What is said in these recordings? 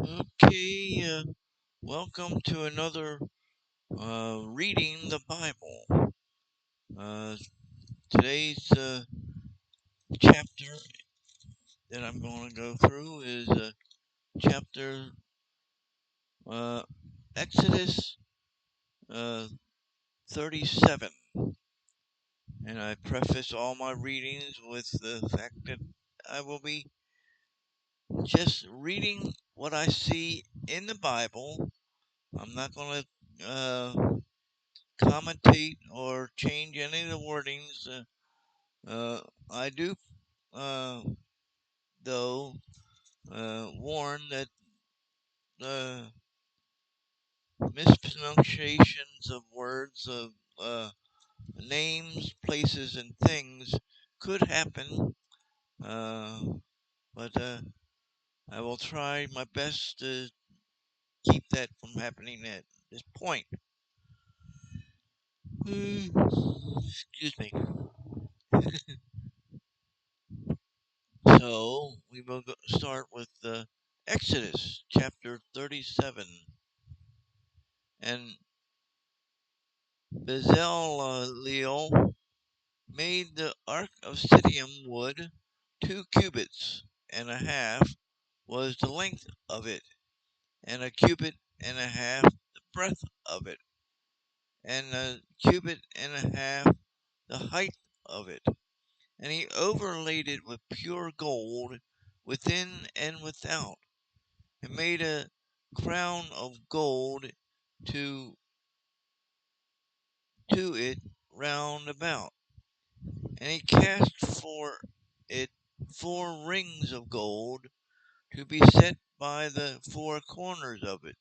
Okay, welcome to another reading the Bible. Uh, today's chapter that I'm going to go through is chapter uh, Exodus uh, 37. And I preface all my readings with the fact that I will be just reading what I see in the Bible. I'm not going to commentate or change any of the wordings. I do, uh, though, warn that the mispronunciations of words, of names, places, and things could happen, uh, but I will try my best to keep that from happening at this point. Excuse me. So we will start with Exodus chapter 37. And Bezaleel made the ark of Shittim wood. 2 cubits and a half was the length of it, and a cubit and a half the breadth of it, and a cubit and a half the height of it. And he overlaid it with pure gold within and without, and made a crown of gold to it round about. And he cast for it 4 rings of gold to be set by the 4 corners of it,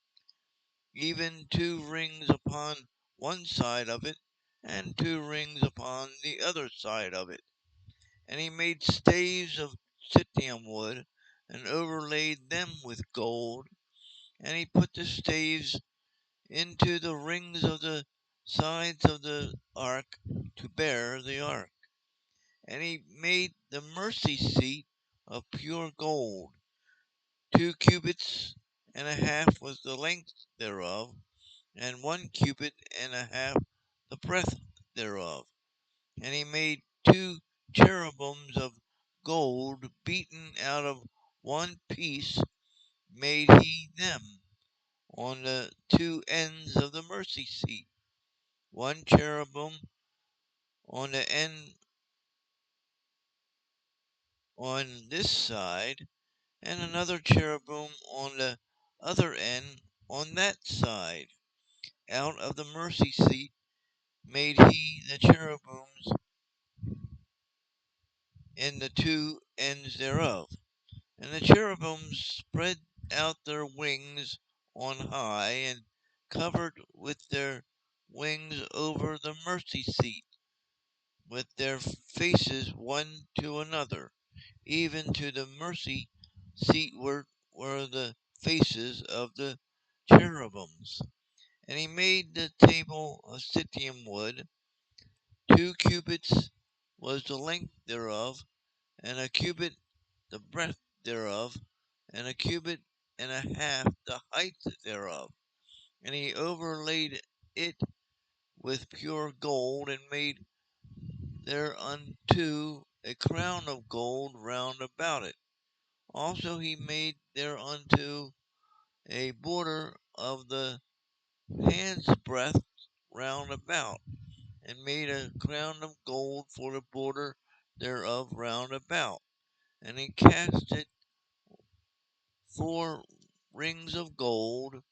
even 2 rings upon one side of it, and 2 rings upon the other side of it. And he made staves of Shittim wood, and overlaid them with gold. And he put the staves into the rings of the sides of the ark to bear the ark. And he made the mercy seat of pure gold. 2 cubits and a half was the length thereof, and 1 cubit and a half the breadth thereof. And he made 2 cherubims of gold beaten out of one piece, made he them on the 2 ends of the mercy seat, 1 cherubim on the end on this side, and another cherubim on the other end on that side. Out of the mercy seat made he the cherubims in the 2 ends thereof. And the cherubims spread out their wings on high, and covered with their wings over the mercy seat, with their faces one to another. Even to the mercy seat were the faces of the cherubims. And he made the table of Shittim wood. 2 cubits was the length thereof, and a cubit the breadth thereof, and a cubit and a half the height thereof. And he overlaid it with pure gold, and made thereunto a crown of gold round about it. Also he made thereunto a border of the hand's breadth round about, and made a crown of gold for the border thereof round about. And he cast it 4 rings of gold,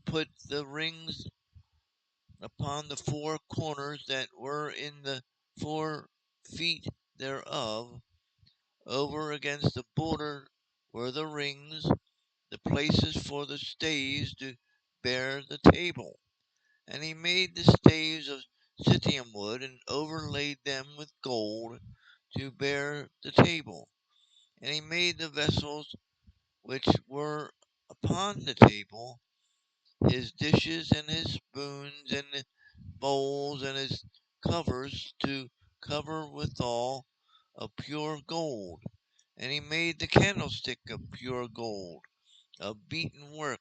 put the rings upon the 4 corners that were in the 4 feet thereof. Over against the border were the rings, the places for the staves to bear the table. And he made the staves of Shittim wood, and overlaid them with gold to bear the table. And he made the vessels which were upon the table, his dishes and his spoons and his bowls and his covers, to cover withal of pure gold. And he made the candlestick of pure gold. of beaten work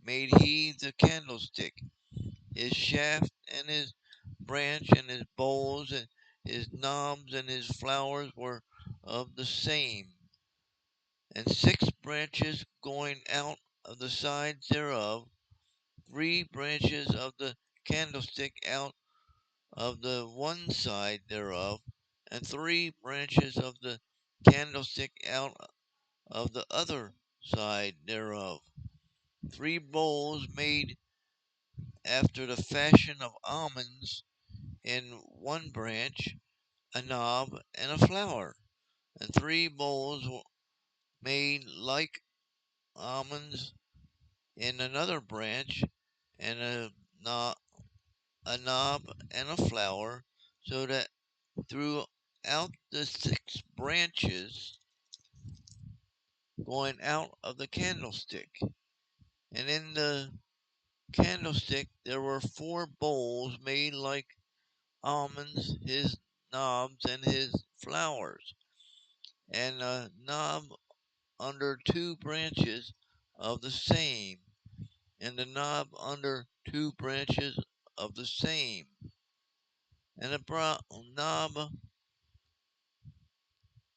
made he the candlestick. His shaft and his branch and his bowls and his knobs and his flowers were of the same, and 6 branches going out of the sides thereof, 3 branches of the candlestick out of the one side thereof, and 3 branches of the candlestick out of the other side thereof. 3 bowls made after the fashion of almonds in one branch, a knob and a flower, and 3 bowls made like almonds in another branch, and a knob and a flower, so that throughout the 6 branches going out of the candlestick. And in the candlestick there were 4 bowls made like almonds, his knobs and his flowers, and a knob under 2 branches of the same, and a knob under 2 branches of the same, and a knob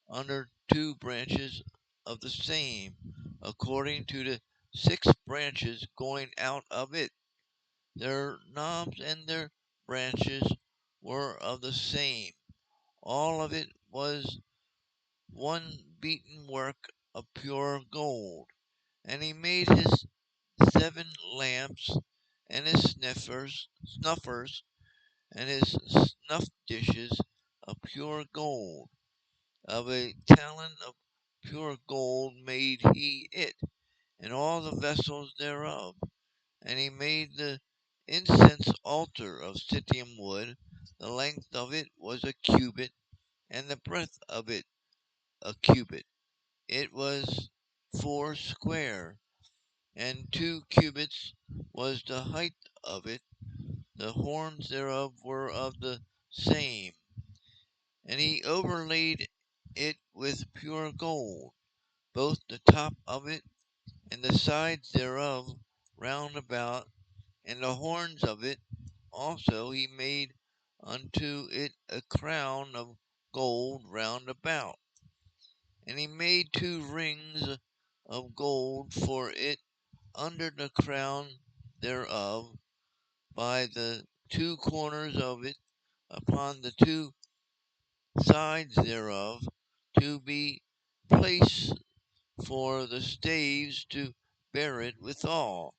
under 2 branches of the same, according to the 6 branches going out of it. Their knobs and their branches were of the same. All of it was one beaten work of pure gold. And he made his 7 lamps, and his snuffers, and his snuff dishes of pure gold. Of a talent of pure gold made he it, and all the vessels thereof. And he made the incense altar of Citium wood. The length of it was a cubit, and the breadth of it a cubit. It was 4 square, and 2 cubits was the height of it. The horns thereof were of the same. And he overlaid it with pure gold, both the top of it and the sides thereof round about, and the horns of it also he made unto it a crown of gold round about. And he made 2 rings of gold for it under the crown thereof, by the 2 corners of it, upon the 2 sides thereof, to be placed for the staves to bear it withal.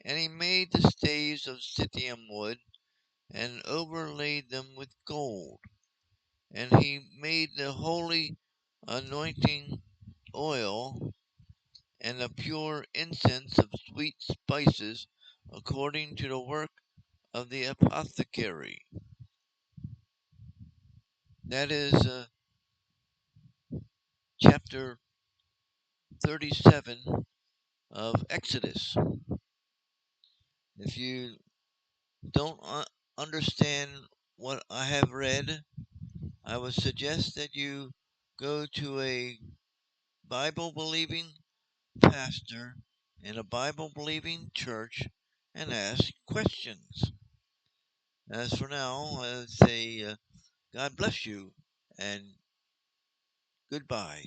And he made the staves of Citium wood, and overlaid them with gold. And he made the holy anointing oil, and the pure incense of sweet spices, according to the work of the apothecary. That is chapter 37 of Exodus. If you don't understand what I have read, I would suggest that you go to a Bible believing pastor in a Bible believing church and ask questions. As for now, I say God bless you and goodbye.